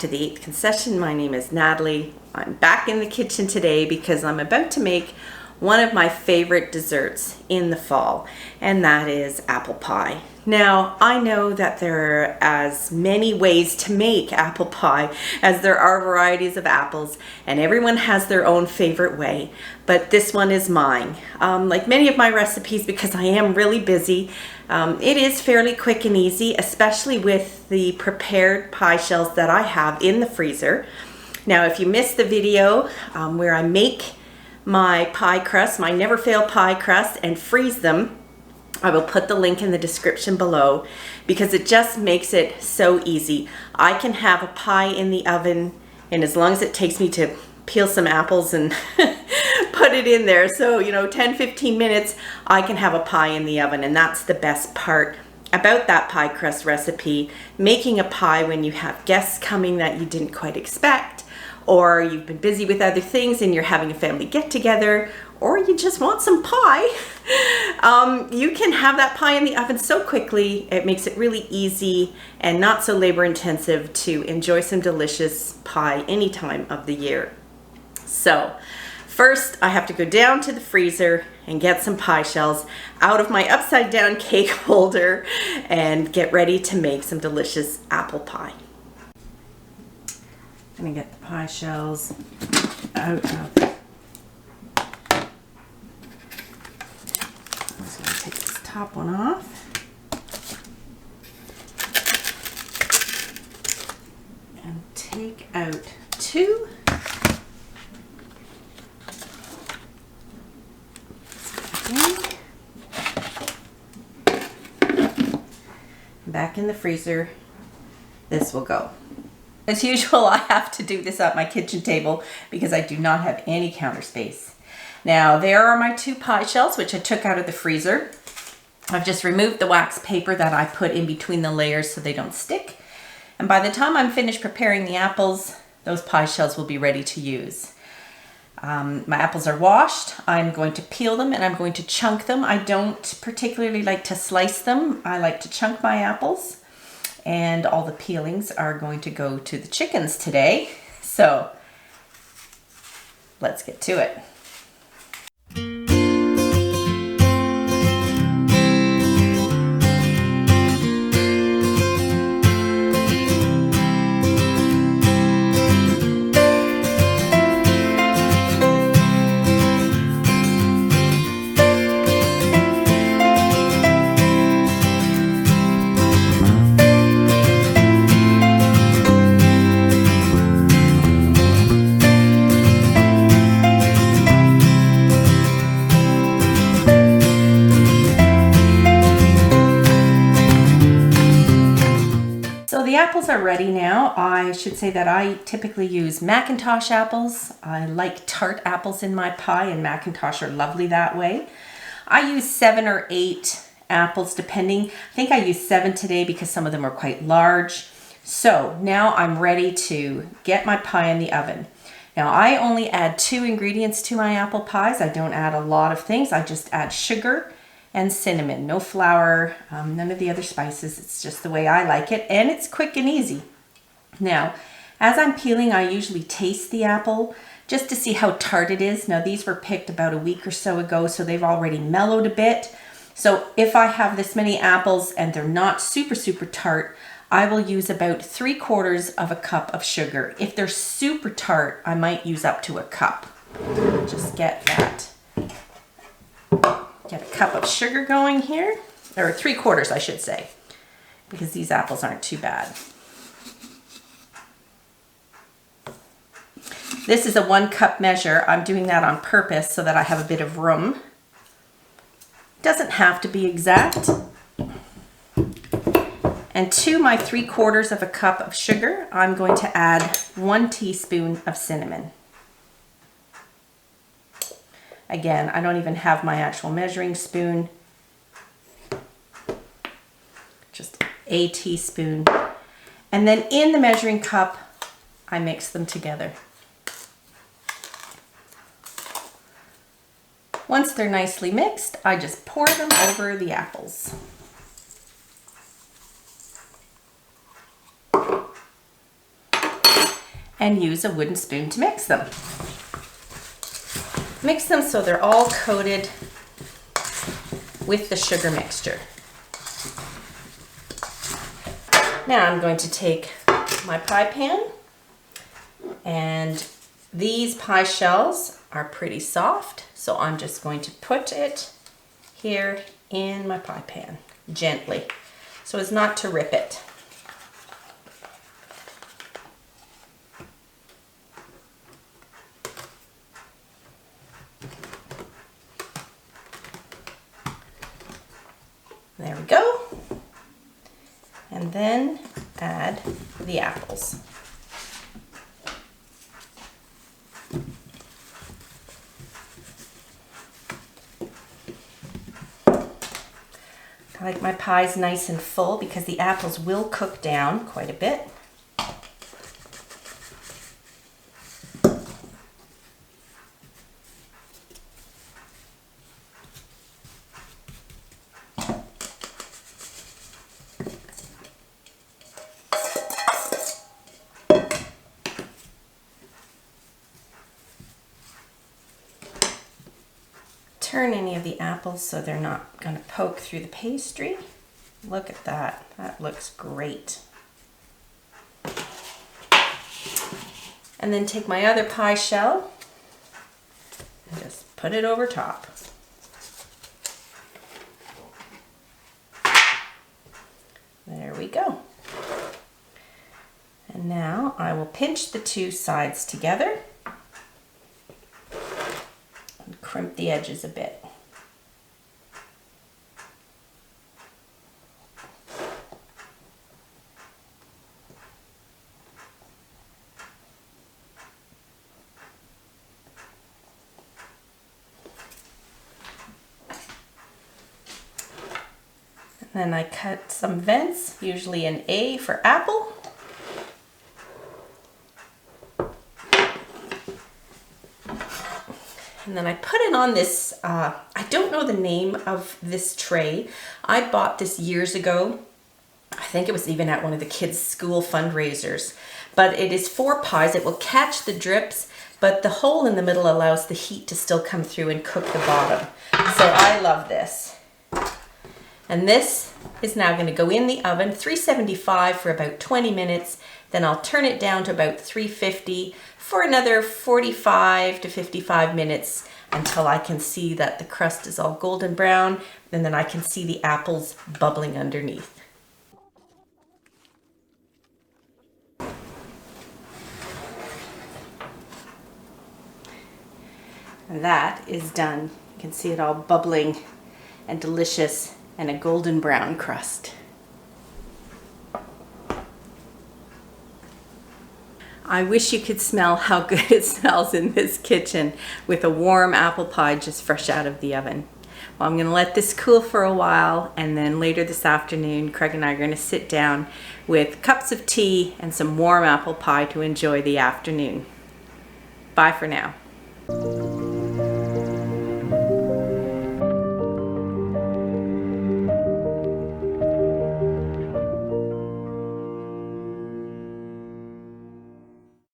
to the 8th Concession. My name is Natalie. I'm back in the kitchen today because I'm about to make one of my favorite desserts in the fall, and that is apple pie. Now, I know that there are as many ways to make apple pie as there are varieties of apples, and everyone has their own favorite way, but this one is mine. Like many of my recipes, because I am really busy, it is fairly quick and easy, especially with the prepared pie shells that I have in the freezer. Now, if you missed the video where I make my pie crust, my never fail pie crust, and freeze them, I will put the link in the description below because it just makes it so easy. I can have a pie in the oven, and as long as it takes me to peel some apples and put it in there, so 10-15 minutes, I can have a pie in the oven. And that's the best part about that pie crust recipe, making a pie when you have guests coming that you didn't quite expect, or you've been busy with other things and you're having a family get together, or you just want some pie. You can have that pie in the oven so quickly. It makes it really easy and not so labor intensive to enjoy some delicious pie any time of the year. So first I have to go down to the freezer and get some pie shells out of my upside down cake holder and get ready to make some delicious apple pie. I'm gonna get the pie shells out of. I'm just gonna take this top one off and take out two. Back in the freezer, this will go. As usual, I have to do this at my kitchen table because I do not have any counter space. Now, there are my two pie shells, which I took out of the freezer. I've just removed the wax paper that I put in between the layers so they don't stick. And by the time I'm finished preparing the apples, those pie shells will be ready to use. My apples are washed. I'm going to peel them and I'm going to chunk them. I don't particularly like to slice them. I like to chunk my apples. And all the peelings are going to go to the chickens today. So let's get to it. The apples are ready now. I should say that I typically use Macintosh apples. I like tart apples in my pie, and Macintosh are lovely that way. I use 7 or 8 apples depending. I think I used 7 today because some of them are quite large. So now I'm ready to get my pie in the oven. Now I only add 2 ingredients to my apple pies. I don't add a lot of things. I just add sugar and cinnamon, no flour, none of the other spices. It's just the way I like it, and it's quick and easy. Now, as I'm peeling, I usually taste the apple just to see how tart it is. Now, these were picked about a week or so ago, so they've already mellowed a bit. So if I have this many apples and they're not super tart, I will use about 3/4 of a cup of sugar. If they're super tart, I might use up to a cup. Just get that. Get a cup of sugar going here, or 3/4 I should say, because these apples aren't too bad. This is a 1 cup measure. I'm doing that on purpose so that I have a bit of room. Doesn't have to be exact. And to my 3/4 of a cup of sugar, I'm going to add 1 teaspoon of cinnamon. Again, I don't even have my actual measuring spoon. Just a teaspoon. And then in the measuring cup, I mix them together. Once they're nicely mixed, I just pour them over the apples. and use a wooden spoon to mix them. Mix them so they're all coated with the sugar mixture. Now I'm going to take my pie pan, and these pie shells are pretty soft, so I'm just going to put it here in my pie pan gently so as not to rip it. There we go. And then add the apples. I like my pies nice and full because the apples will cook down quite a bit. Turn any of the apples so they're not going to poke through the pastry. Look at that. That looks great. And then take my other pie shell and just put it over top. There we go. And now I will pinch the two sides together and crimp the edges a bit. Then I cut some vents, usually an A for apple. And then I put it on this, I don't know the name of this tray. I bought this years ago. I think it was even at one of the kids' school fundraisers. But it is 4 pies. It will catch the drips, but the hole in the middle allows the heat to still come through and cook the bottom. So I love this. And this is now going to go in the oven, 375 for about 20 minutes. Then I'll turn it down to about 350 for another 45 to 55 minutes until I can see that the crust is all golden brown, and then I can see the apples bubbling underneath. And that is done. You can see it all bubbling and delicious, and a golden brown crust. I wish you could smell how good it smells in this kitchen with a warm apple pie just fresh out of the oven. Well, I'm gonna let this cool for a while, and then later this afternoon, Craig and I are gonna sit down with cups of tea and some warm apple pie to enjoy the afternoon. Bye for now.